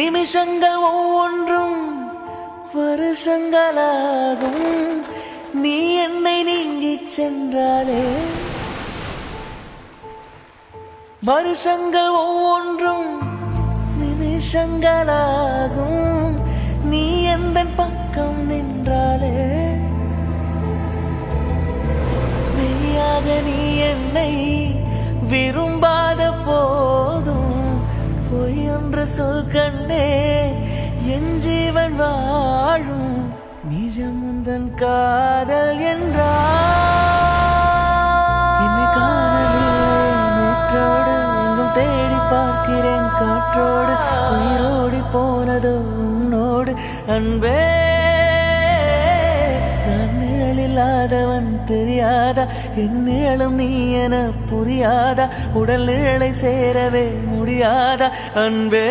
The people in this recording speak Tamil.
நிமிஷங்கள் ஒவ்வொன்றும் வருஷங்களாகும். நீ என்னை நீங்கி சென்றாலே வருஷங்கள் ஒவ்வொன்றும் நிமிஷங்களாகும். நீ எந்த பக்கம் நின்றாலே மெய்யாக நீ என்னை விரும்பாத போதும் பொய் ஒன்று சொல் கண்ணே என் ஜீவன் வாழும். நிஜம் உந்தன் காதல் என்றால் என்னை காணவில்லை நேற்றோடு எங்கும் தேடி பார்க்கிறேன் காற்றோடு உயிரோடி போனதோ உன்னோடு அன்பே. நான் நிழலில்லாதவன் தெரியாதா என் நிழலும் நீ என புரியாதா உடல் நிழலை சேரவே முடியாதா அன்பே.